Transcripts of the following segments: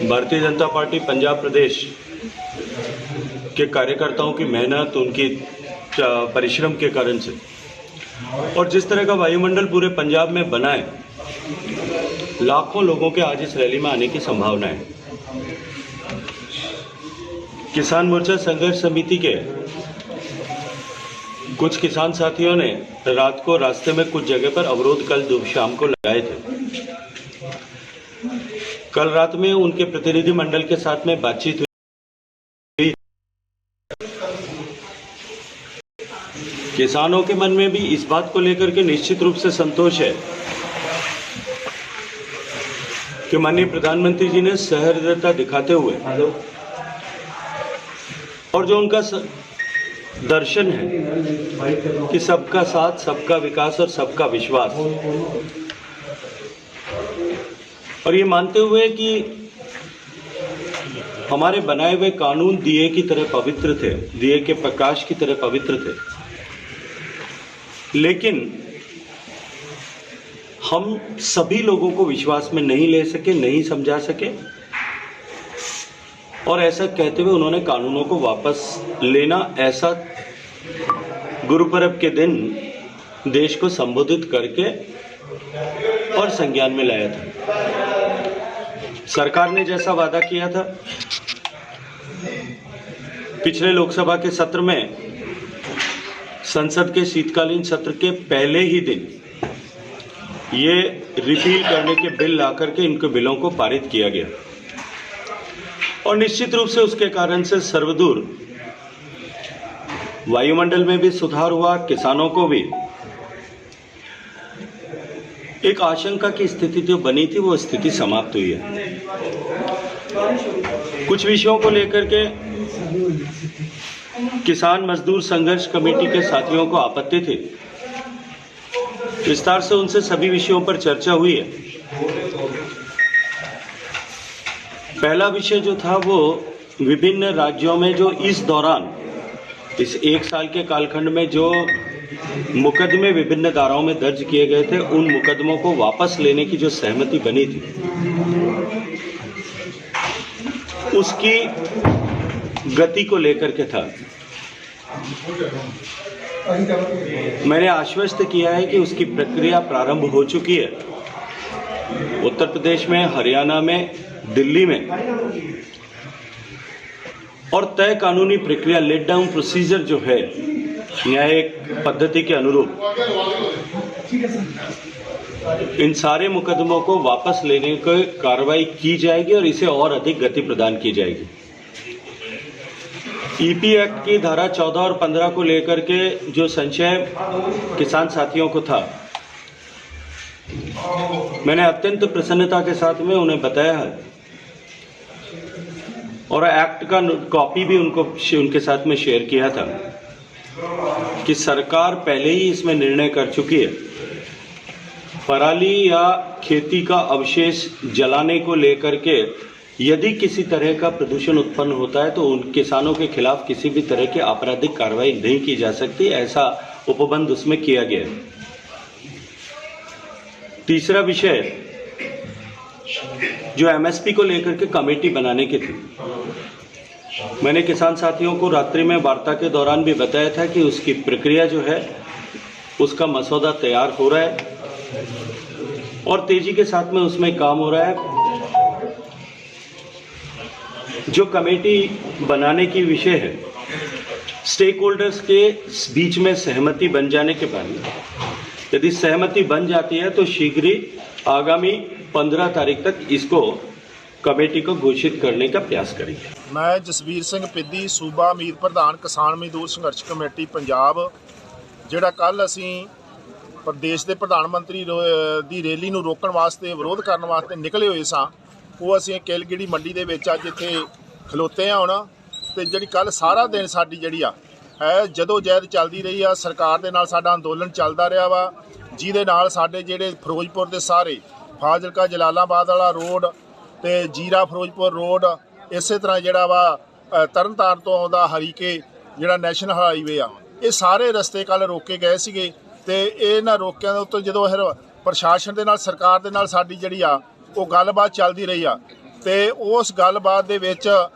Bharatiya Janata party Punjab प्रदेश के कार्यकर्ताओं की मेहनत, उनकी परिश्रम के कारण से और जिस तरह का वायुमंडल पूरे पंजाब में बना है, लाखों लोगों के आज इस रैली में आने की संभावना है। किसान मोर्चा संघर्ष समिति के कुछ किसान साथियों ने रात को रास्ते में कुछ जगह पर अवरोध कल शाम को लगाए थे। कल रात में उनके प्रतिनिधि मंडल के साथ में बातचीत हुई। किसानों के मन में भी इस बात को लेकर के निश्चित रूप से संतोष है कि माननीय प्रधानमंत्री जी ने सहृदयता दिखाते हुए और जो उनका दर्शन है कि सबका साथ, सबका विकास और सबका विश्वास, और ये मानते हुए कि हमारे बनाए हुए कानून दिए की तरह पवित्र थे, दिए के प्रकाश की तरह पवित्र थे, लेकिन हम सभी लोगों को विश्वास में नहीं ले सके, नहीं समझा सके, और ऐसा कहते हुए उन्होंने कानूनों को वापस लेना, ऐसा गुरुपर्व के दिन देश को संबोधित करके और संज्ञान में लाया था। सरकार ने जैसा वादा किया था, पिछले लोकसभा के सत्र में संसद के शीतकालीन सत्र के पहले ही दिन ये रिपील करने के बिल ला करके इनके बिलों को पारित किया गया और निश्चित रूप से उसके कारण से सर्वदूर वायुमंडल में भी सुधार हुआ, किसानों को भी एक आशंका की स्थिति जो बनी थी वो स्थिति समाप्त हुई है। कुछ विषयों को लेकर के किसान मजदूर संघर्ष कमेटी के साथियों को आपत्ति थी, विस्तार से उनसे सभी विषयों पर चर्चा हुई है। पहला विषय जो था वो विभिन्न राज्यों में जो इस दौरान, इस एक साल के कालखंड में जो मुकदमे विभिन्न धाराओं में दर्ज किए गए थे, उन मुकदमों को वापस लेने की जो सहमति बनी थी, उसकी गति को लेकर के था। मैंने आश्वस्त किया है कि उसकी प्रक्रिया प्रारंभ हो चुकी है। उत्तर प्रदेश में, हरियाणा में, दिल्ली में, और तय कानूनी प्रक्रिया, लेट डाउन प्रोसीजर जो है न्यायिक पद्धति के अनुरूप, इन सारे मुकदमों को वापस लेने की कार्रवाई की जाएगी और इसे और अधिक गति प्रदान की जाएगी। ईपी एक्ट की धारा 14 और 15 को लेकर के जो संशय किसान साथियों को था, मैंने अत्यंत प्रसन्नता के साथ में उन्हें बताया है और एक्ट का कॉपी भी उनके साथ में शेयर किया था कि सरकार पहले ही इसमें निर्णय कर चुकी है। पराली या खेती का अवशेष जलाने को लेकर के यदि किसी तरह का प्रदूषण उत्पन्न होता है तो उन किसानों के खिलाफ किसी भी तरह की आपराधिक कार्रवाई नहीं की जा सकती, ऐसा उपबंध उसमें किया गया है। तीसरा विषय जो एमएसपी को लेकर के कमेटी बनाने की थी, मैंने किसान साथियों को रात्रि में वार्ता के दौरान भी बताया था कि उसकी प्रक्रिया जो है, उसका मसौदा तैयार हो रहा है और तेजी के साथ में उसमें काम हो रहा है। जो कमेटी बनाने की विषय है, स्टेक होल्डर्स के बीच में सहमति बन जाने के बाद, यदि सहमति बन जाती है तो शीघ्र ही आगामी 15 तारीख तक इसको कमेटी को घोषित करने का प्रयास करेंगे। मैं जसवीर सिंह पिद्दी, सूबा मीत प्रधान किसान मजदूर संघर्ष कमेटी पंजाब, ਜਿਹੜਾ ਕੱਲ ਅਸੀਂ प्रदेश के प्रधानमंत्री ਦੀ ਰੈਲੀ ਨੂੰ ਰੋਕਣ ਵਾਸਤੇ, ਵਿਰੋਧ ਕਰਨ ਵਾਸਤੇ ਨਿਕਲੇ ਹੋਏ ਸਾਂ, ਉਹ ਅਸੀਂ ਕੇਲਗੜੀ ਮੰਡੀ ਦੇ ਵਿੱਚ ਅੱਜ ਇੱਥੇ ਖਲੋਤੇ ਹਾਂ ਹੁਣ। ਤੇ ਜਿਹੜੀ ਕੱਲ ਸਾਰਾ ਦਿਨ ਸਾਡੀ ਜਿਹੜੀ ਆ ਹੈ ਜਦੋਜਹਿਦ ਚੱਲਦੀ ਰਹੀ ਆ, ਸਰਕਾਰ ਦੇ ਨਾਲ ਸਾਡਾ ਅੰਦੋਲਨ ਚੱਲਦਾ ਰਿਹਾ ਵਾ, ਜਿਹਦੇ ਨਾਲ ਸਾਡੇ ਜਿਹੜੇ ਫਿਰੋਜ਼ਪੁਰ ਦੇ ਸਾਰੇ ਫਾਜ਼ਿਲਕਾ ਜਲਾਲਾਬਾਦ ਵਾਲਾ ਰੋਡ ਤੇ ਜੀਰਾ ਫਿਰੋਜ਼ਪੁਰ ਰੋਡ, ਇਸੇ ਤਰ੍ਹਾਂ ਜਿਹੜਾ ਵਾ ਤਰਨਤਾਰਨ ਤੋਂ ਆਉਂਦਾ ਹਰੀਕੇ ਜਿਹੜਾ ਨੈਸ਼ਨਲ ਹਾਈਵੇ ਆ, ਇਹ ਸਾਰੇ ਰਸਤੇ ਕੱਲ ਰੋਕੇ ਗਏ ਸੀਗੇ। ਤੇ ਇਹਨਾਂ ਰੋਕਿਆਂ ਦੇ ਉੱਤੇ ਜਦੋਂ ਫਿਰ ਪ੍ਰਸ਼ਾਸਨ ਦੇ ਨਾਲ, ਸਰਕਾਰ ਦੇ ਨਾਲ ਸਾਡੀ ਜਿਹੜੀ ਆ ਉਹ ਗੱਲਬਾਤ ਚੱਲਦੀ ਰਹੀ ਆ ਤੇ ਉਸ ਗੱਲਬਾਤ ਦੇ ਵਿੱਚ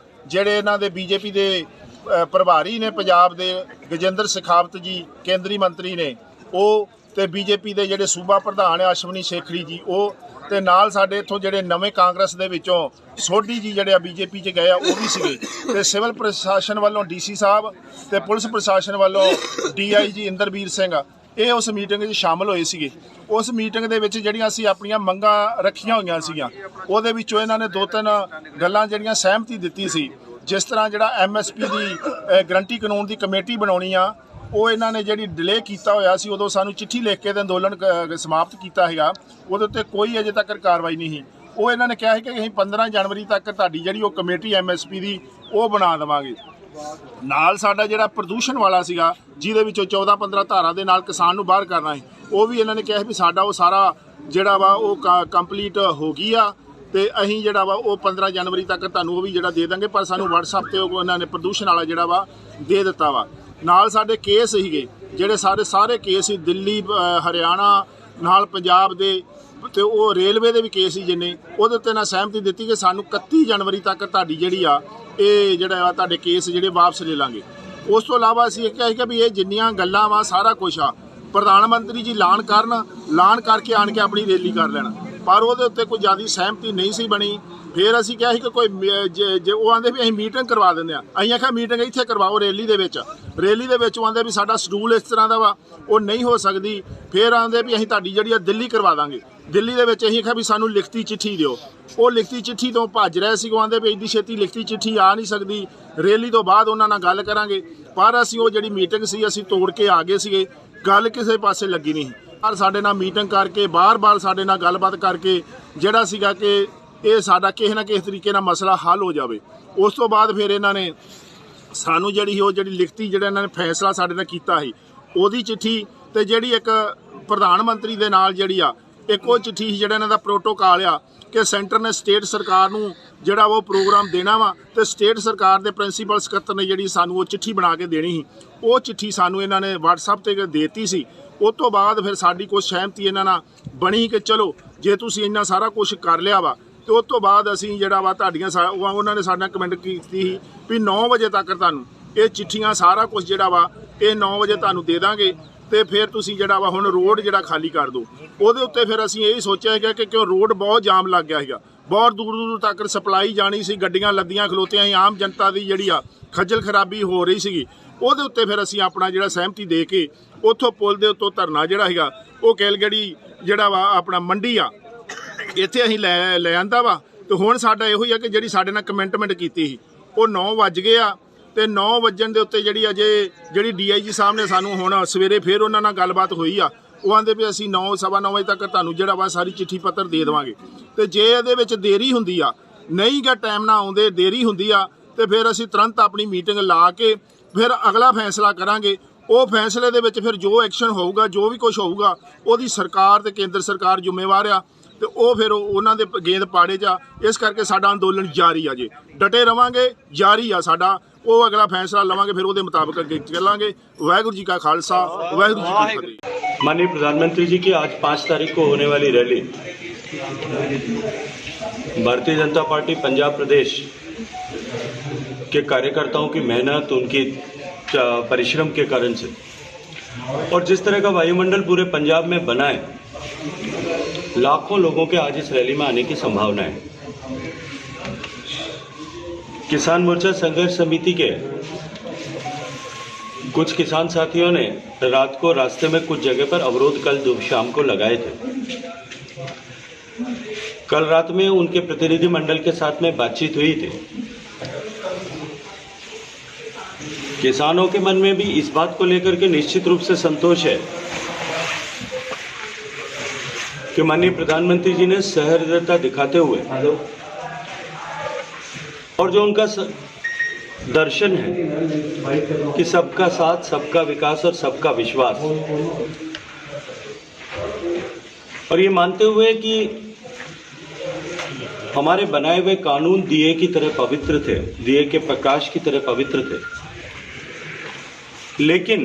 ਜਿਹੜੇ ਇਹਨਾਂ ਦੇ ਬੀਜੇਪੀ ਦੇ ਪ੍ਰਭਾਰੀ ਨੇ ਪੰਜਾਬ ਦੇ ਗਜਿੰਦਰ ਸ਼ੇਖਾਵਤ ਜੀ ਕੇਂਦਰੀ ਮੰਤਰੀ ਨੇ ਉਹ ਤੇ ਬੀਜੇਪੀ ਦੇ ਜਿਹੜੇ ਸੂਬਾ ਪ੍ਰਧਾਨ ਆ ਅਸ਼ਵਨੀ ਸ਼ੇਖੜੀ ਜੀ ਉਹ ਤੇ ਨਾਲ ਸਾਡੇ ਇੱਥੋਂ ਜਿਹੜੇ ਨਵੇਂ ਕਾਂਗਰਸ ਦੇ ਵਿੱਚੋਂ ਸੋਢੀ ਜੀ ਜਿਹੜੇ ਆ ਬੀਜੇਪੀ 'ਚ ਗਏ ਆ ਉਹ ਵੀ ਸੀਗੇ ਤੇ ਸਿਵਲ ਪ੍ਰਸ਼ਾਸਨ ਵੱਲੋਂ ਡੀਸੀ ਸਾਹਿਬ ਤੇ ਪੁਲਿਸ ਪ੍ਰਸ਼ਾਸਨ ਵੱਲੋਂ DIG ਇੰਦਰਬੀਰ ਸਿੰਘ ਇਹ ਉਸ ਮੀਟਿੰਗ 'ਚ ਸ਼ਾਮਲ ਹੋਏ ਸੀਗੇ। ਉਸ ਮੀਟਿੰਗ ਦੇ ਵਿੱਚ ਜਿਹੜੀਆਂ ਅਸੀਂ ਆਪਣੀਆਂ ਮੰਗਾਂ ਰੱਖੀਆਂ ਹੋਈਆਂ ਸੀਗੀਆਂ ਉਹਦੇ ਵਿੱਚੋਂ ਇਹਨਾਂ ਨੇ 2-3 ਗੱਲਾਂ ਜਿਹੜੀਆਂ ਸਹਿਮਤੀ ਦਿੱਤੀ ਸੀ, ਜਿਸ ਤਰ੍ਹਾਂ ਜਿਹੜਾ MSP ਦੀ ਗਰੰਟੀ ਕਾਨੂੰਨ ਦੀ ਕਮੇਟੀ ਬਣਾਉਣੀ ਆ ਉਹ ਇਹਨਾਂ ਨੇ ਜਿਹੜੀ ਡਿਲੇ ਕੀਤਾ ਹੋਇਆ ਸੀ ਉਦੋਂ ਸਾਨੂੰ ਚਿੱਠੀ ਲਿਖ ਕੇ ਤੇ ਅੰਦੋਲਨ ਸਮਾਪਤ ਕੀਤਾ ਹੈਗਾ ਉਹਦੇ ਉੱਤੇ ਕੋਈ ਅਜੇ ਤੱਕ ਕਾਰਵਾਈ ਨਹੀਂ ਸੀ। ਉਹ ਇਹਨਾਂ ਨੇ ਕਿਹਾ ਸੀ ਕਿ ਅਸੀਂ 15 ਜਨਵਰੀ ਤੱਕ ਤੁਹਾਡੀ ਜਿਹੜੀ ਉਹ ਕਮੇਟੀ MSP ਦੀ ਉਹ ਬਣਾ ਦੇਵਾਂਗੇ। ਨਾਲ ਸਾਡਾ ਜਿਹੜਾ ਪ੍ਰਦੂਸ਼ਣ ਵਾਲਾ ਸੀਗਾ ਜਿਹਦੇ ਵਿੱਚੋਂ 14-15 ਧਾਰਾ ਦੇ ਨਾਲ ਕਿਸਾਨ ਨੂੰ ਬਾਹਰ ਕਰਨਾ ਸੀ ਉਹ ਵੀ ਇਹਨਾਂ ਨੇ ਕਿਹਾ ਵੀ ਸਾਡਾ ਉਹ ਸਾਰਾ ਜਿਹੜਾ ਵਾ ਉਹ ਕੰਪਲੀਟ ਹੋ ਗਈ ਆ ਤੇ ਅਸੀਂ ਜਿਹੜਾ ਵਾ ਉਹ 15 ਜਨਵਰੀ ਤੱਕ ਤੁਹਾਨੂੰ ਉਹ ਵੀ ਜਿਹੜਾ ਦੇ ਦਾਂਗੇ, ਪਰ ਸਾਨੂੰ WhatsApp ਤੇ ਉਹਨਾਂ ਨੇ ਪ੍ਰਦੂਸ਼ਣ ਵਾਲਾ ਜਿਹੜਾ ਵਾ ਦੇ ਦਿੱਤਾ ਵਾ। ਨਾਲ ਸਾਡੇ ਕੇਸ ਸੀਗੇ ਜਿਹੜੇ ਸਾਰੇ ਕੇਸ ਸੀ ਦਿੱਲੀ ਹਰਿਆਣਾ ਨਾਲ ਪੰਜਾਬ ਦੇ ਤੇ ਉਹ ਰੇਲਵੇ ਦੇ ਵੀ ਕੇਸ ਸੀ ਜਿੰਨੇ ਉਹਦੇ ਉੱਤੇ ਨਾ ਸਹਿਮਤੀ ਦਿੱਤੀ ਕਿ ਸਾਨੂੰ 31 ਜਨਵਰੀ ਤੱਕ ਤੁਹਾਡੀ ਜਿਹੜੀ ਆ ਇਹ ਜਿਹੜਾ ਆ ਤੁਹਾਡੇ ਕੇਸ ਜਿਹੜੇ ਵਾਪਸ ਲੈ ਲਾਂਗੇ। ਉਸ ਤੋਂ ਇਲਾਵਾ ਅਸੀਂ ਇਹ ਕਿਹਾ ਕਿ ਵੀ ਇਹ ਜਿੰਨੀਆਂ ਗੱਲਾਂ ਵਾ ਸਾਰਾ ਕੁਛ ਆ ਪ੍ਰਧਾਨ ਮੰਤਰੀ ਜੀ ਐਲਾਨ ਕਰਕੇ ਆਣ ਕੇ ਆਪਣੀ ਰੈਲੀ ਕਰ ਲੈਣ, ਪਰ ਉਹਦੇ ਉੱਤੇ ਕੋਈ ਜ਼ਿਆਦਾ ਸਹਿਮਤੀ ਨਹੀਂ ਸੀ ਬਣੀ। ਫਿਰ ਅਸੀਂ ਕਿਹਾ ਸੀ ਕਿ ਕੋਈ ਜੇ ਉਹ ਆਂਦੇ ਵੀ ਅਸੀਂ ਮੀਟਿੰਗ ਕਰਵਾ ਦਿੰਦੇ ਆ, ਅਸੀਂ ਆਖਿਆ ਮੀਟਿੰਗ ਇੱਥੇ ਕਰਵਾਓ ਰੈਲੀ ਦੇ ਵਿੱਚ ਉਹ ਆਂਦੇ ਵੀ ਸਾਡਾ ਸ਼ਡਿਊਲ ਇਸ ਤਰ੍ਹਾਂ ਦਾ ਵਾ ਉਹ ਨਹੀਂ ਹੋ ਸਕਦੀ। ਫਿਰ ਆਂਦੇ ਵੀ ਅਸੀਂ ਤੁਹਾਡੀ ਜਿਹੜੀ ਆ ਦਿੱਲੀ ਕਰਵਾ ਦਾਂਗੇ। ਦਿੱਲੀ ਦੇ ਵਿੱਚ ਅਸੀਂ ਆਖਿਆ ਵੀ ਸਾਨੂੰ ਲਿਖਤੀ ਚਿੱਠੀ ਦਿਓ, ਉਹ ਲਿਖਤੀ ਚਿੱਠੀ ਤੋਂ ਭੱਜ ਰਹੇ ਸੀ। ਉਹ ਆਂਦੇ ਵੀ ਇੱਡੀ ਛੇਤੀ ਲਿਖਤੀ ਚਿੱਠੀ ਆ ਨਹੀਂ ਸਕਦੀ, ਰੈਲੀ ਤੋਂ ਬਾਅਦ ਉਹਨਾਂ ਨਾਲ ਗੱਲ ਕਰਾਂਗੇ। ਪਰ ਅਸੀਂ ਉਹ ਜਿਹੜੀ ਮੀਟਿੰਗ ਸੀ ਅਸੀਂ ਤੋੜ ਕੇ ਆ ਗਏ ਸੀਗੇ, ਗੱਲ ਕਿਸੇ ਪਾਸੇ ਲੱਗੀ ਨਹੀਂ। ਪਰ ਸਾਡੇ ਨਾਲ ਮੀਟਿੰਗ ਕਰਕੇ ਬਾਰ-ਬਾਰ ਸਾਡੇ ਨਾਲ ਗੱਲਬਾਤ ਕਰਕੇ ਜਿਹੜਾ ਸੀਗਾ ਕਿ ਇਹ ਸਾਡਾ ਕਿਸੇ ਨਾ ਕਿਸੇ ਤਰੀਕੇ ਨਾਲ ਮਸਲਾ ਹੱਲ ਹੋ ਜਾਵੇ। ਉਸ ਤੋਂ ਬਾਅਦ ਫਿਰ ਇਹਨਾਂ ਨੇ ਸਾਨੂੰ ਜਿਹੜੀ ਲਿਖਤੀ ਜਿਹੜਾ ਇਹਨਾਂ ਨੇ ਫੈਸਲਾ ਸਾਡੇ ਨਾਲ ਕੀਤਾ ਸੀ ਉਹਦੀ ਚਿੱਠੀ ਤੇ ਜਿਹੜੀ ਇੱਕ ਪ੍ਰਧਾਨ ਮੰਤਰੀ ਦੇ ਨਾਲ ਜਿਹੜੀ ਆ ਇੱਕ ਉਹ ਚਿੱਠੀ ਜਿਹੜਾ ਇਹਨਾਂ ਦਾ ਪ੍ਰੋਟੋਕਾਲ ਆ ਕਿ ਸੈਂਟਰ ਨੇ ਸਟੇਟ ਸਰਕਾਰ ਨੂੰ ਜਿਹੜਾ ਉਹ ਪ੍ਰੋਗਰਾਮ ਦੇਣਾ ਵਾ ਤੇ ਸਟੇਟ ਸਰਕਾਰ ਦੇ ਪ੍ਰਿੰਸੀਪਲ ਸਕੱਤਰ ਨੇ ਜਿਹੜੀ ਸਾਨੂੰ ਉਹ ਚਿੱਠੀ ਬਣਾ ਕੇ ਦੇਣੀ ਸੀ, ਉਹ ਚਿੱਠੀ ਸਾਨੂੰ ਇਹਨਾਂ ਨੇ WhatsApp ਤੇ ਦੇਤੀ ਸੀ। ਉਸ ਤੋਂ ਬਾਅਦ ਫਿਰ ਸਾਡੀ ਕੋਈ ਸਹਿਮਤੀ ਇਹਨਾਂ ਨਾਲ ਬਣੀ ਕਿ ਚਲੋ ਜੇ ਤੁਸੀਂ ਇੰਨਾ ਸਾਰਾ ਕੁਝ ਕਰ ਲਿਆ ਵਾ ਤੇ ਉਸ ਤੋਂ ਬਾਅਦ ਅਸੀਂ ਜਿਹੜਾ ਵਾ ਤੁਹਾਡੀਆਂ ਉਹਨਾਂ ਨੇ ਸਾਡੇ ਨਾਲ ਕਮੈਂਟ ਕੀਤੀ ਸੀ ਵੀ 9 ਵਜੇ ਤੱਕ ਤੁਹਾਨੂੰ ਇਹ ਚਿੱਠੀਆਂ ਸਾਰਾ ਕੁਝ ਜਿਹੜਾ ਵਾ ਇਹ 9 ਵਜੇ ਤੁਹਾਨੂੰ ਦੇ ਦਾਂਗੇ ਤੇ ਫਿਰ ਤੁਸੀਂ ਜਿਹੜਾ ਵਾ ਹੁਣ ਰੋਡ ਜਿਹੜਾ ਖਾਲੀ ਕਰ ਦਿਓ। ਉਹਦੇ ਉੱਤੇ ਫਿਰ ਅਸੀਂ ਇਹ ਸੋਚਿਆ ਹੈਗਾ ਕਿ ਕਿਉਂ ਰੋਡ ਬਹੁਤ ਜਾਮ ਲੱਗ ਗਿਆ ਸੀਗਾ, ਬਹੁਤ ਦੂਰ ਤੱਕ ਸਪਲਾਈ ਜਾਣੀ ਸੀ, ਗੱਡੀਆਂ ਲੱਦੀਆਂ ਖਲੋਤੀਆਂ ਸੀ, ਆਮ ਜਨਤਾ ਦੀ ਜਿਹੜੀ ਆ ਖੱਜਲ ਖਰਾਬੀ ਹੋ ਰਹੀ ਸੀਗੀ। ਉਹਦੇ ਉੱਤੇ ਫਿਰ ਅਸੀਂ ਆਪਣਾ ਜਿਹੜਾ ਸਹਿਮਤੀ ਦੇ ਕੇ ਉੱਥੋਂ ਪੁਲ ਦੇ ਉੱਤੋਂ ਧਰਨਾ ਜਿਹੜਾ ਹੈਗਾ ਉਹ ਕੈਲਗੜੀ ਜਿਹੜਾ ਵਾ ਆਪਣਾ ਮੰਡੀ ਆ ਇੱਥੇ ਅਸੀਂ ਲੈ ਆਂਦਾ ਵਾ। ਤੇ ਹੁਣ ਸਾਡਾ ਇਹੋ ਹੀ ਆ ਕਿ ਜਿਹੜੀ ਸਾਡੇ ਨਾਲ ਕਮਿਟਮੈਂਟ ਕੀਤੀ ਸੀ ਉਹ 9 ਵੱਜ ਗਏ ਆ ਤੇ 9 ਵੱਜਣ ਦੇ ਉੱਤੇ ਜਿਹੜੀ DIG ਸਾਹਿਬ ਨੇ ਸਾਨੂੰ ਹੁਣ ਸਵੇਰੇ ਫਿਰ ਉਹਨਾਂ ਨਾਲ ਗੱਲਬਾਤ ਹੋਈ ਆ, ਉਹ ਆਂਦੇ ਵੀ ਅਸੀਂ 9-9:15 ਵਜੇ ਤੱਕ ਤੁਹਾਨੂੰ ਜਿਹੜਾ ਵਾ ਸਾਰੀ ਚਿੱਠੀ ਪੱਤਰ ਦੇ ਦੇਵਾਂਗੇ। ਤੇ ਜੇ ਇਹਦੇ ਵਿੱਚ ਦੇਰੀ ਹੁੰਦੀ ਆ ਨਹੀਂ ਗਾ ਟਾਈਮ ਨਾਲ ਆਉਂਦੇ ਦੇਰੀ ਹੁੰਦੀ ਆ ਤੇ ਫਿਰ ਅਸੀਂ ਤੁਰੰਤ ਆਪਣੀ ਮੀਟਿੰਗ ਲਾ ਕੇ ਫਿਰ ਅਗਲਾ ਫੈਸਲਾ ਕਰਾਂਗੇ। ਉਹ ਫੈਸਲੇ ਦੇ ਵਿੱਚ ਫਿਰ ਜੋ ਐਕਸ਼ਨ ਹੋਊਗਾ ਜੋ ਵੀ ਕੁਝ ਹੋਊਗਾ ਉਹਦੀ ਸਰਕਾਰ ਤੇ ਕੇਂਦਰ ਸਰਕਾਰ ਜ਼ਿੰਮੇਵਾਰ ਆ ਤੇ ਉਹ ਫਿਰ ਉਹਨਾਂ ਦੇ ਗੇਂਦ ਪਾੜੇ 'ਚ ਆ। ਇਸ ਕਰਕੇ ਸਾਡਾ ਅੰਦੋਲਨ ਜਾਰੀ ਆ, ਜੇ ਡਟੇ ਰਵਾਂਗੇ ਜਾਰੀ ਆ ਸਾਡਾ। ਉਹ ਅਗਲਾ फैसला लवांगे फिर ਉਹਦੇ ਮੁਤਾਬਕ ਅੱਗੇ ਚੱਲਾਂਗੇ। वाहिगुरु जी का खालसा वाहिगुरु जी की फतेह। माननीय प्रधानमंत्री जी की आज 5 तारीख को होने वाली रैली भारतीय जनता पार्टी पंजाब प्रदेश के कार्यकर्ताओं की मेहनत उनकी परिश्रम के कारण से और जिस तरह का वायुमंडल पूरे पंजाब में बना है लाखों लोगों के आज इस रैली में आने की संभावना है। किसान मोर्चा संघर्ष समिति के कुछ किसान साथियों ने रात को रास्ते में कुछ जगह पर अवरोध कल शाम को लगाए थे। कल रात में उनके प्रतिनिधि मंडल के साथ में बातचीत हुई थी। किसानों के मन में भी इस बात को लेकर के निश्चित रूप से संतोष है कि माननीय प्रधानमंत्री जी ने सहृदयता दिखाते हुए और जो उनका दर्शन है कि सबका साथ सबका विकास और सबका विश्वास, और ये मानते हुए कि हमारे बनाए हुए कानून दिए की तरह पवित्र थे, दिए के प्रकाश की तरह पवित्र थे, लेकिन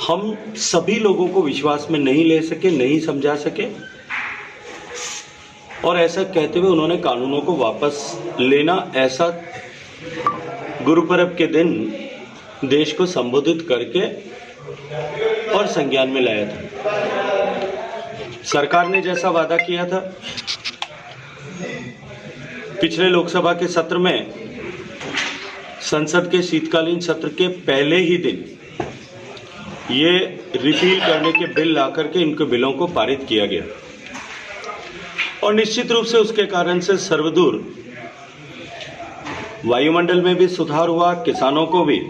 हम सभी लोगों को विश्वास में नहीं ले सके, नहीं समझा सके। और ऐसा कहते हुए उन्होंने कानूनों को वापस लेना ऐसा गुरुपर्व के दिन देश को संबोधित करके और संज्ञान में लाया था। सरकार ने जैसा वादा किया था, पिछले लोकसभा के सत्र में संसद के शीतकालीन सत्र के पहले ही दिन ये रिपील करने के बिल ला करके इनके बिलों को पारित किया गया और निश्चित रूप से उसके कारण से सर्वदूर वायुमंडल में भी सुधार हुआ, किसानों को भी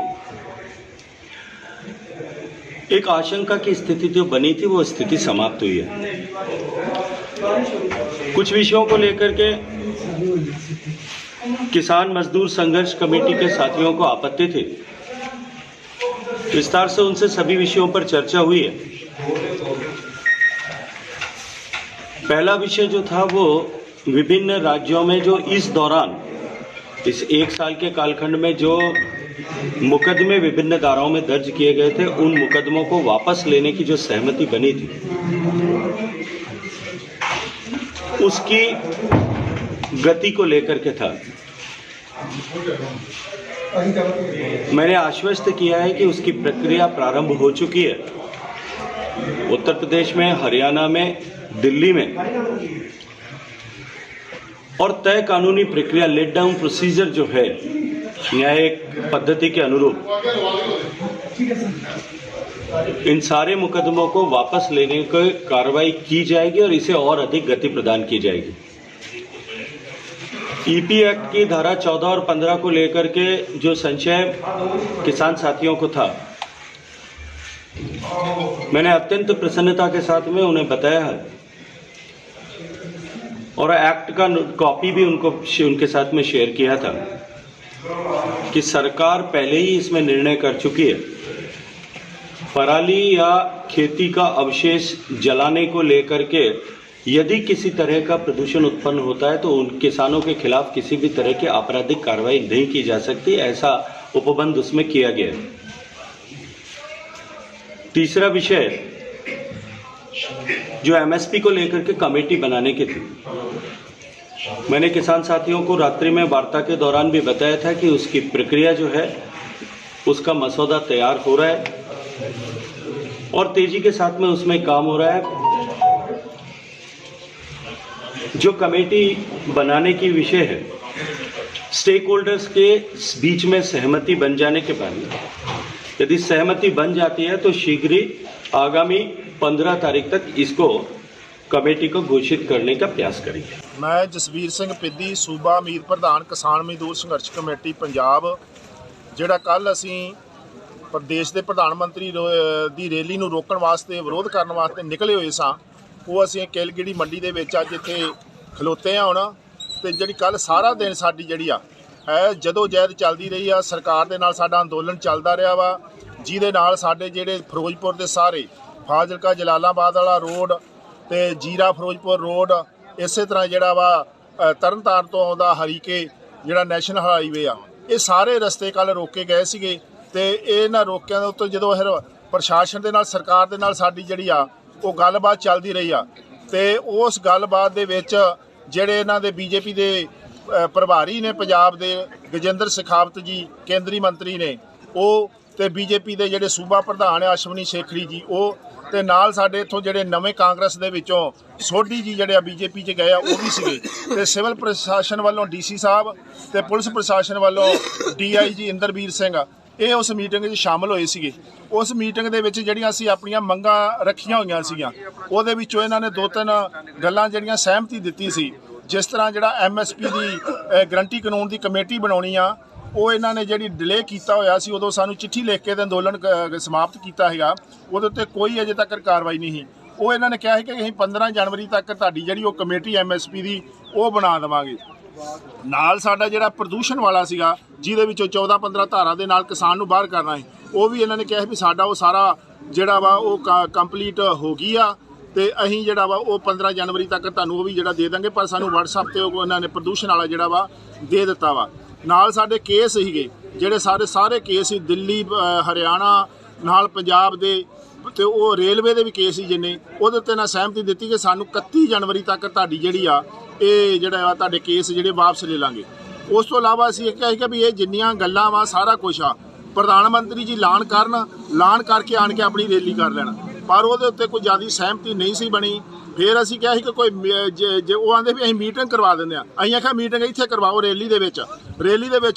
एक आशंका की स्थिति जो बनी थी वो स्थिति समाप्त हुई है। कुछ विषयों को लेकर के किसान मजदूर संघर्ष कमेटी के साथियों को आपत्ति थी, विस्तार से उनसे सभी विषयों पर चर्चा हुई है। पहला विषय जो था वो विभिन्न राज्यों में जो इस दौरान इस एक साल के कालखंड में जो मुकदमे विभिन्न धाराओं में दर्ज किए गए थे, उन मुकदमों को वापस लेने की जो सहमति बनी थी उसकी गति को लेकर के था। मैंने आश्वस्त किया है कि उसकी प्रक्रिया प्रारंभ हो चुकी है। उत्तर प्रदेश में, हरियाणा में, दिल्ली में और तय कानूनी प्रक्रिया लेट डाउन प्रोसीजर जो है न्यायिक पद्धति के अनुरूप इन सारे मुकदमों को वापस लेने की कार्रवाई की जाएगी और इसे और अधिक गति प्रदान की जाएगी। ईपी एक्ट की धारा 14 और 15 को लेकर के जो संशय किसान साथियों को था, मैंने अत्यंत प्रसन्नता के साथ में उन्हें बताया है और एक्ट का कॉपी भी उनके साथ में शेयर किया था कि सरकार पहले ही इसमें निर्णय कर चुकी है। पराली या खेती का अवशेष जलाने को लेकर के यदि किसी तरह का प्रदूषण उत्पन्न होता है तो उन किसानों के खिलाफ किसी भी तरह की आपराधिक कार्रवाई नहीं की जा सकती, ऐसा उपबंध उसमें किया गया है। तीसरा विषय जो एमएसपी को लेकर के कमेटी बनाने की थी, मैंने किसान साथियों को रात्रि में वार्ता के दौरान भी बताया था कि उसकी प्रक्रिया जो है उसका मसौदा तैयार हो रहा है और तेजी के साथ में उसमें काम हो रहा है। जो कमेटी बनाने की विषय है, स्टेक होल्डर्स के बीच में सहमति बन जाने के बाद यदि सहमति बन जाती है तो शीघ्र ही आगामी 15 तारीख तक इसको कमेटी को घोषित करने का प्रयास करेंगे। मैं जसवीर ਸਿੰਘ ਪਿੱਦੀ सूबा मीत प्रधान किसान मजदूर संघर्ष कमेटी पंजाब, ਜਿਹੜਾ ਕੱਲ ਅਸੀਂ प्रदेश के प्रधानमंत्री ਦੀ ਰੈਲੀ ਨੂੰ ਰੋਕਣ ਵਾਸਤੇ ਵਿਰੋਧ ਕਰਨ ਵਾਸਤੇ ਨਿਕਲੇ ਹੋਏ ਸਾਂ, ਉਹ ਅਸੀਂ ਕੇਲਗੜੀ ਮੰਡੀ ਦੇ ਵਿੱਚ ਅੱਜ ਇੱਥੇ ਖਲੋਤੇ ਹਾਂ ਹੁਣ। ਤੇ ਜਿਹੜੀ ਕੱਲ ਸਾਰਾ ਦਿਨ ਸਾਡੀ ਜਿਹੜੀ ਆ ਹੈ ਜਦੋਂ ਜਹਿਦ ਚੱਲਦੀ ਰਹੀ ਆ, ਸਰਕਾਰ ਦੇ ਨਾਲ ਸਾਡਾ ਅੰਦੋਲਨ ਚੱਲਦਾ ਰਿਹਾ ਵਾ, ਜਿਹਦੇ ਨਾਲ ਸਾਡੇ ਜਿਹੜੇ ਫਿਰੋਜ਼ਪੁਰ ਦੇ ਸਾਰੇ ਫਾਜ਼ਿਲਕਾ ਜਲਾਲਾਬਾਦ ਵਾਲਾ ਰੋਡ ਤੇ ਜੀਰਾ ਫਿਰੋਜ਼ਪੁਰ ਰੋਡ, ਇਸੇ ਤਰ੍ਹਾਂ ਜਿਹੜਾ ਵਾ ਤਰਨਤਾਰਨ ਤੋਂ ਆਉਂਦਾ ਹਰੀਕੇ ਜਿਹੜਾ ਨੈਸ਼ਨਲ ਹਾਈਵੇ ਆ, ਇਹ ਸਾਰੇ ਰਸਤੇ ਕੱਲ ਰੋਕੇ ਗਏ ਸੀਗੇ। ਤੇ ਇਹਨਾਂ ਰੋਕਿਆਂ ਦੇ ਉੱਤੇ ਜਦੋਂ ਫਿਰ ਪ੍ਰਸ਼ਾਸਨ ਦੇ ਨਾਲ ਸਰਕਾਰ ਦੇ ਨਾਲ ਸਾਡੀ ਜਿਹੜੀ ਆ ਉਹ ਗੱਲਬਾਤ ਚੱਲਦੀ ਰਹੀ ਆ ਤੇ ਉਸ ਗੱਲਬਾਤ ਦੇ ਵਿੱਚ ਜਿਹੜੇ ਇਹਨਾਂ ਦੇ ਬੀਜੇਪੀ ਦੇ ਪ੍ਰਭਾਰੀ ਨੇ ਪੰਜਾਬ ਦੇ ਗਜਿੰਦਰ ਸ਼ੇਖਾਵਤ ਜੀ, ਕੇਂਦਰੀ ਮੰਤਰੀ ਨੇ ਉਹ, ਤੇ ਬੀਜੇਪੀ ਦੇ ਜਿਹੜੇ ਸੂਬਾ ਪ੍ਰਧਾਨ ਆ ਅਸ਼ਵਨੀ ਸ਼ੇਖੜੀ ਜੀ ਉਹ, ਤੇ ਨਾਲ ਸਾਡੇ ਇੱਥੋਂ ਜਿਹੜੇ ਨਵੇਂ ਕਾਂਗਰਸ ਦੇ ਵਿੱਚੋਂ ਸੋਢੀ ਜੀ ਜਿਹੜੇ ਆ ਬੀਜੇਪੀ 'ਚ ਗਏ ਆ ਉਹ ਵੀ ਸੀਗੇ, ਤੇ ਸਿਵਲ ਪ੍ਰਸ਼ਾਸਨ ਵੱਲੋਂ ਡੀਸੀ ਸਾਹਿਬ ਤੇ ਪੁਲਿਸ ਪ੍ਰਸ਼ਾਸਨ ਵੱਲੋਂ ਡੀਆਈਜੀ ਇੰਦਰਬੀਰ ਸਿੰਘ ਇਹ ਉਸ ਮੀਟਿੰਗ 'ਚ ਸ਼ਾਮਲ ਹੋਏ ਸੀਗੇ। ਉਸ ਮੀਟਿੰਗ ਦੇ ਵਿੱਚ ਜਿਹੜੀਆਂ ਅਸੀਂ ਆਪਣੀਆਂ ਮੰਗਾਂ ਰੱਖੀਆਂ ਹੋਈਆਂ ਸੀਗੀਆਂ ਉਹਦੇ ਵਿੱਚੋਂ ਇਹਨਾਂ ਨੇ 2-3 ਗੱਲਾਂ ਜਿਹੜੀਆਂ ਸਹਿਮਤੀ ਦਿੱਤੀ ਸੀ, ਜਿਸ ਤਰ੍ਹਾਂ ਜਿਹੜਾ ਐਮਐਸਪੀ ਦੀ ਗਰੰਟੀ ਕਾਨੂੰਨ ਦੀ ਕਮੇਟੀ ਬਣਾਉਣੀ ਆ, ਉਹ ਇਹਨਾਂ ਨੇ ਜਿਹੜੀ ਡਿਲੇ ਕੀਤਾ ਹੋਇਆ ਸੀ, ਉਦੋਂ ਸਾਨੂੰ ਚਿੱਠੀ ਲਿਖ ਕੇ ਤੇ ਅੰਦੋਲਨ ਸਮਾਪਤ ਕੀਤਾ ਹੈਗਾ, ਉਹਦੇ ਉੱਤੇ ਕੋਈ ਅਜੇ ਤੱਕ ਕਾਰਵਾਈ ਨਹੀਂ ਸੀ। ਉਹ ਇਹਨਾਂ ਨੇ ਕਿਹਾ ਸੀ ਕਿ ਅਸੀਂ 15 ਜਨਵਰੀ ਤੱਕ ਤੁਹਾਡੀ ਜਿਹੜੀ ਉਹ ਕਮੇਟੀ ਐਮਐਸਪੀ ਦੀ ਉਹ ਬਣਾ ਦੇਵਾਂਗੇ। ਨਾਲ ਸਾਡਾ ਜਿਹੜਾ ਪ੍ਰਦੂਸ਼ਣ ਵਾਲਾ ਸੀਗਾ, ਜਿਹਦੇ ਵਿੱਚੋਂ 14-15 ਧਾਰਾ ਦੇ ਨਾਲ ਕਿਸਾਨ ਨੂੰ ਬਾਹਰ ਕਰਨਾ ਹੈ, ਉਹ ਵੀ ਇਹਨਾਂ ਨੇ ਕਿਹਾ ਵੀ ਸਾਡਾ ਉਹ ਸਾਰਾ ਜਿਹੜਾ ਵਾ ਉਹ ਕੰਪਲੀਟ ਹੋ ਗਈ ਆ ਤੇ ਅਸੀਂ ਜਿਹੜਾ ਵਾ ਉਹ 15 ਜਨਵਰੀ ਤੱਕ ਤੁਹਾਨੂੰ ਉਹ ਵੀ ਜਿਹੜਾ ਦੇ ਦਾਂਗੇ, ਪਰ ਸਾਨੂੰ WhatsApp ਤੇ ਉਹ ਇਹਨਾਂ ਨੇ ਪ੍ਰਦੂਸ਼ਣ ਵਾਲਾ ਜਿਹੜਾ ਵਾ ਦੇ ਦਿੱਤਾ ਵਾ। ਨਾਲ ਸਾਡੇ ਕੇਸ ਸੀਗੇ ਜਿਹੜੇ ਸਾਰੇ ਕੇਸ ਸੀ ਦਿੱਲੀ, ਹਰਿਆਣਾ ਨਾਲ ਪੰਜਾਬ ਦੇ, ਤੇ ਉਹ ਰੇਲਵੇ ਦੇ ਵੀ ਕੇਸ ਸੀ ਜਿੰਨੇ, ਉਹਦੇ ਉੱਤੇ ਨਾ ਸਹਿਮਤੀ ਦਿੱਤੀ ਕਿ ਸਾਨੂੰ 31 ਜਨਵਰੀ ਤੱਕ ਤੁਹਾਡੀ ਜਿਹੜੀ ਆ ਇਹ ਜਿਹੜਾ ਵਾ ਤੁਹਾਡੇ ਕੇਸ ਜਿਹੜੇ ਵਾਪਸ ਲੈ ਲਾਂਗੇ। ਉਸ ਤੋਂ ਇਲਾਵਾ ਅਸੀਂ ਇਹ ਕਿਹਾ ਸੀਗਾ ਵੀ ਇਹ ਜਿੰਨੀਆਂ ਗੱਲਾਂ ਵਾ ਸਾਰਾ ਕੁਛ ਆ ਪ੍ਰਧਾਨ ਮੰਤਰੀ ਜੀ ਐਲਾਨ ਕਰਨ, ਐਲਾਨ ਕਰਕੇ ਆਣ ਕੇ ਆਪਣੀ ਰੈਲੀ ਕਰ ਲੈਣ, ਪਰ ਉਹਦੇ ਉੱਤੇ ਕੋਈ ਜ਼ਿਆਦਾ ਸਹਿਮਤੀ ਨਹੀਂ ਸੀ ਬਣੀ। ਫਿਰ ਅਸੀਂ ਕਿਹਾ ਸੀ ਕਿ ਕੋਈ ਜੇ ਉਹ ਆਂਦੇ ਵੀ ਅਸੀਂ ਮੀਟਿੰਗ ਕਰਵਾ ਦਿੰਦੇ ਆ, ਅਸੀਂ ਆਖਿਆ ਮੀਟਿੰਗ ਇੱਥੇ ਕਰਵਾਓ ਰੈਲੀ ਦੇ ਵਿੱਚ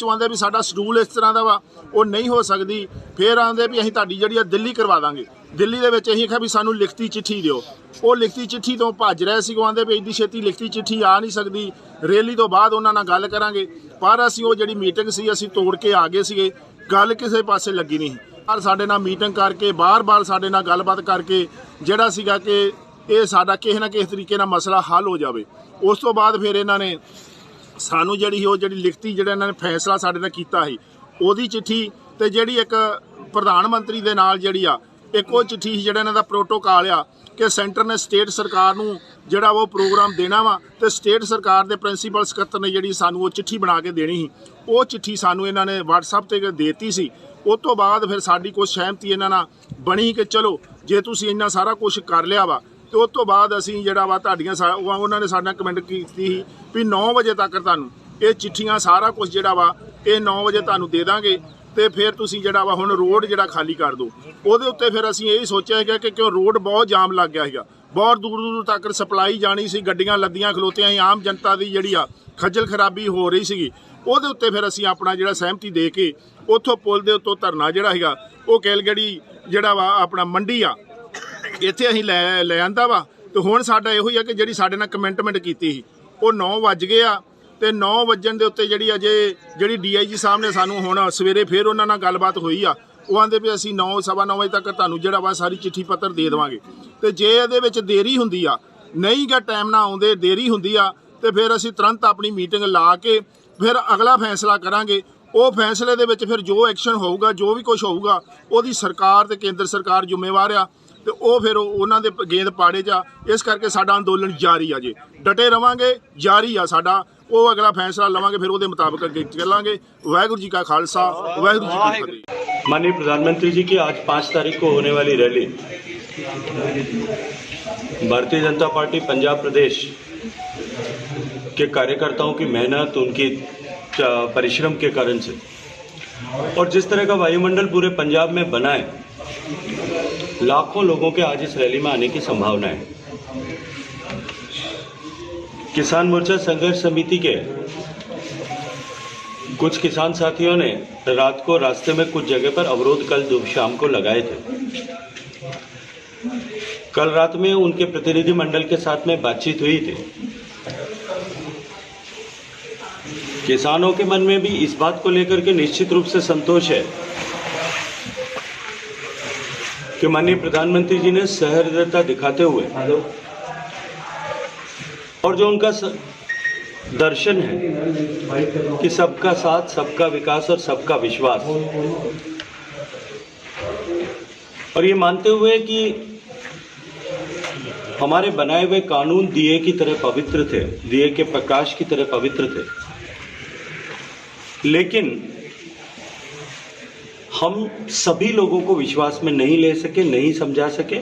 ਉਹ ਆਂਦੇ ਵੀ ਸਾਡਾ ਸ਼ਡਿਊਲ ਇਸ ਤਰ੍ਹਾਂ ਦਾ ਵਾ ਉਹ ਨਹੀਂ ਹੋ ਸਕਦੀ। ਫਿਰ ਆਂਦੇ ਵੀ ਅਸੀਂ ਤੁਹਾਡੀ ਜਿਹੜੀ ਆ ਦਿੱਲੀ ਕਰਵਾ ਦਾਂਗੇ। ਦਿੱਲੀ ਦੇ ਵਿੱਚ ਅਸੀਂ ਆਖਿਆ ਵੀ ਸਾਨੂੰ ਲਿਖਤੀ ਚਿੱਠੀ ਦਿਓ, ਉਹ ਲਿਖਤੀ ਚਿੱਠੀ ਤੋਂ ਭੱਜ ਰਹੇ ਸੀ। ਉਹ ਆਂਦੇ ਵੀ ਇੱਡੀ ਛੇਤੀ ਲਿਖਤੀ ਚਿੱਠੀ ਆ ਨਹੀਂ ਸਕਦੀ, ਰੈਲੀ ਤੋਂ ਬਾਅਦ ਉਹਨਾਂ ਨਾਲ ਗੱਲ ਕਰਾਂਗੇ। ਪਰ ਅਸੀਂ ਉਹ ਜਿਹੜੀ ਮੀਟਿੰਗ ਸੀ ਅਸੀਂ ਤੋੜ ਕੇ ਆ ਗਏ ਸੀਗੇ, ਗੱਲ ਕਿਸੇ ਪਾਸੇ ਲੱਗੀ ਨਹੀਂ। ਪਰ ਸਾਡੇ ਨਾਲ ਮੀਟਿੰਗ ਕਰਕੇ ਬਾਰ-ਬਾਰ ਸਾਡੇ ਨਾਲ ਗੱਲਬਾਤ ਕਰਕੇ ਜਿਹੜਾ ਸੀਗਾ ਕਿ ਇਹ ਸਾਡਾ ਕਿਸੇ ਨਾ ਕਿਸੇ ਤਰੀਕੇ ਨਾਲ ਮਸਲਾ ਹੱਲ ਹੋ ਜਾਵੇ। ਉਸ ਤੋਂ ਬਾਅਦ ਫਿਰ ਇਹਨਾਂ ਨੇ ਸਾਨੂੰ ਜਿਹੜੀ ਲਿਖਤੀ ਜਿਹੜਾ ਇਹਨਾਂ ਨੇ ਫੈਸਲਾ ਸਾਡੇ ਨਾਲ ਕੀਤਾ ਸੀ ਉਹਦੀ ਚਿੱਠੀ, ਤੇ ਜਿਹੜੀ ਇੱਕ ਪ੍ਰਧਾਨ ਮੰਤਰੀ ਦੇ ਨਾਲ ਜਿਹੜੀ ਆ ਇੱਕ ਉਹ ਚਿੱਠੀ ਜਿਹੜਾ ਇਹਨਾਂ ਦਾ ਪ੍ਰੋਟੋਕਾਲ ਆ ਕਿ ਸੈਂਟਰ ਨੇ ਸਟੇਟ ਸਰਕਾਰ ਨੂੰ ਜਿਹੜਾ ਉਹ ਪ੍ਰੋਗਰਾਮ ਦੇਣਾ ਵਾ ਤੇ ਸਟੇਟ ਸਰਕਾਰ ਦੇ ਪ੍ਰਿੰਸੀਪਲ ਸਕੱਤਰ ਨੇ ਜਿਹੜੀ ਸਾਨੂੰ ਉਹ ਚਿੱਠੀ ਬਣਾ ਕੇ ਦੇਣੀ ਸੀ, ਉਹ ਚਿੱਠੀ ਸਾਨੂੰ ਇਹਨਾਂ ਨੇ WhatsApp ਤੇ ਦੇਤੀ ਸੀ। ਉਸ ਤੋਂ ਬਾਅਦ ਫਿਰ ਸਾਡੀ ਕੋਈ ਸਹਿਮਤੀ ਇਹਨਾਂ ਨਾਲ ਬਣੀ ਕਿ ਚਲੋ ਜੇ ਤੁਸੀਂ ਇੰਨਾ ਸਾਰਾ ਕੁਝ ਕਰ ਲਿਆ ਵਾ ਤੇ ਉਸ ਤੋਂ ਬਾਅਦ ਅਸੀਂ ਜਿਹੜਾ ਵਾ ਤੁਹਾਡੀਆਂ ਉਹਨਾਂ ਨੇ ਸਾਡੇ ਨਾਲ ਕਮੈਂਟ ਕੀਤੀ ਸੀ ਵੀ 9 ਵਜੇ ਤੱਕ ਤੁਹਾਨੂੰ ਇਹ ਚਿੱਠੀਆਂ ਸਾਰਾ ਕੁਝ ਜਿਹੜਾ ਵਾ ਇਹ 9 ਵਜੇ ਤੁਹਾਨੂੰ ਦੇ ਦਾਂਗੇ ਤੇ ਫਿਰ ਤੁਸੀਂ ਜਿਹੜਾ ਵਾ ਹੁਣ ਰੋਡ ਜਿਹੜਾ ਖਾਲੀ ਕਰ ਦਿਓ। ਉਹਦੇ ਉੱਤੇ ਫਿਰ ਅਸੀਂ ਇਹ ਸੋਚਿਆ ਹੈਗਾ ਕਿ ਕਿਉਂ ਰੋਡ ਬਹੁਤ ਜਾਮ ਲੱਗ ਗਿਆ ਸੀਗਾ, ਬਹੁਤ ਦੂਰ ਤੱਕ ਸਪਲਾਈ ਜਾਣੀ ਸੀ, ਗੱਡੀਆਂ ਲੱਦੀਆਂ ਖਲੋਤੀਆਂ ਸੀ, ਆਮ ਜਨਤਾ ਦੀ ਜਿਹੜੀ ਆ ਖੱਜਲ ਖਰਾਬੀ ਹੋ ਰਹੀ ਸੀਗੀ। ਉਹਦੇ ਉੱਤੇ ਫਿਰ ਅਸੀਂ ਆਪਣਾ ਜਿਹੜਾ ਸਹਿਮਤੀ ਦੇ ਕੇ ਉੱਥੋਂ ਪੁਲ ਦੇ ਉੱਤੋਂ ਧਰਨਾ ਜਿਹੜਾ ਹੈਗਾ ਉਹ ਕੈਲਗੜੀ ਜਿਹੜਾ ਵਾ ਆਪਣਾ ਮੰਡੀ ਆ ਇੱਥੇ ਅਸੀਂ ਲੈ ਆਂਦਾ ਵਾ। ਤੇ ਹੁਣ ਸਾਡਾ ਇਹੋ ਹੀ ਆ ਕਿ ਜਿਹੜੀ ਸਾਡੇ ਨਾਲ ਕਮਿਟਮੈਂਟ ਕੀਤੀ ਸੀ ਉਹ 9 ਵੱਜ ਗਏ ਆ ਤੇ 9 ਵੱਜਣ ਦੇ ਉੱਤੇ ਜਿਹੜੀ DIG ਸਾਹਿਬ ਨੇ ਸਾਨੂੰ ਹੁਣ ਸਵੇਰੇ ਫਿਰ ਉਹਨਾਂ ਨਾਲ ਗੱਲਬਾਤ ਹੋਈ ਆ, ਉਹ ਆਂਦੇ ਵੀ ਅਸੀਂ 9 ਸਵਾ 9 ਵਜੇ ਤੱਕ ਤੁਹਾਨੂੰ ਜਿਹੜਾ ਵਾ ਸਾਰੀ ਚਿੱਠੀ ਪੱਤਰ ਦੇ ਦੇਵਾਂਗੇ। ਤੇ ਜੇ ਇਹਦੇ ਵਿੱਚ ਦੇਰੀ ਹੁੰਦੀ ਆ, ਨਹੀਂ ਗਾ ਟਾਈਮ ਨਾਲ ਆਉਂਦੇ, ਦੇਰੀ ਹੁੰਦੀ ਆ ਤੇ ਫਿਰ ਅਸੀਂ ਤੁਰੰਤ ਆਪਣੀ ਮੀਟਿੰਗ ਲਾ ਕੇ ਫਿਰ ਅਗਲਾ ਫੈਸਲਾ ਕਰਾਂਗੇ। ਉਹ ਫੈਸਲੇ ਦੇ ਵਿੱਚ ਫਿਰ ਜੋ ਐਕਸ਼ਨ ਹੋਊਗਾ, ਜੋ ਵੀ ਕੁਝ ਹੋਊਗਾ ਉਹਦੀ ਸਰਕਾਰ ਤੇ ਕੇਂਦਰ ਸਰਕਾਰ ਜ਼ਿੰਮੇਵਾਰ ਆ ਤੇ ਉਹ ਫਿਰ ਉਹਨਾਂ ਦੇ ਗੇਂਦ ਪਾੜੇ 'ਚ ਆ। ਇਸ ਕਰਕੇ ਸਾਡਾ ਅੰਦੋਲਨ ਜਾਰੀ ਆ, ਜੇ ਡਟੇ ਰਵਾਂਗੇ, ਜਾਰੀ ਆ ਸਾਡਾ। ਉਹ ਅਗਲਾ फैसला लवांगे, फिर वो मुताबिक अगे चलांगे। वाहिगुरू जी का खालसा, वाहिगुरू जी की फतेह। माननीय प्रधानमंत्री जी की आज 5 तारीख को होने वाली रैली भारतीय जनता पार्टी पंजाब प्रदेश के कार्यकर्ताओं की मेहनत, उनकी परिश्रम के कारण से, और जिस तरह का वायुमंडल पूरे पंजाब में बना है, लाखों लोगों के आज इस रैली में आने की संभावना है। किसान मोर्चा संघर्ष समिति के कुछ किसान साथियों ने रात को रास्ते में कुछ जगह पर अवरोध कल शाम को लगाए थे। कल रात में उनके प्रतिनिधि मंडल के साथ में बातचीत हुई थी। किसानों के मन में भी इस बात को लेकर के निश्चित रूप से संतोष है कि माननीय प्रधानमंत्री जी ने सहृदयता दिखाते हुए और जो उनका दर्शन है कि सबका साथ, सबका विकास और सबका विश्वास, और ये मानते हुए कि हमारे बनाए हुए कानून दिए की तरह पवित्र थे, दिए के प्रकाश की तरह पवित्र थे, लेकिन हम सभी लोगों को विश्वास में नहीं ले सके, नहीं समझा सके,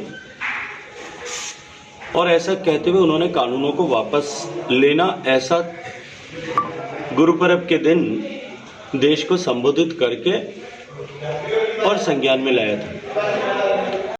और ऐसा कहते हुए उन्होंने कानूनों को वापस लेना, ऐसा गुरुपर्व के दिन देश को संबोधित करके और संज्ञान में लाया था।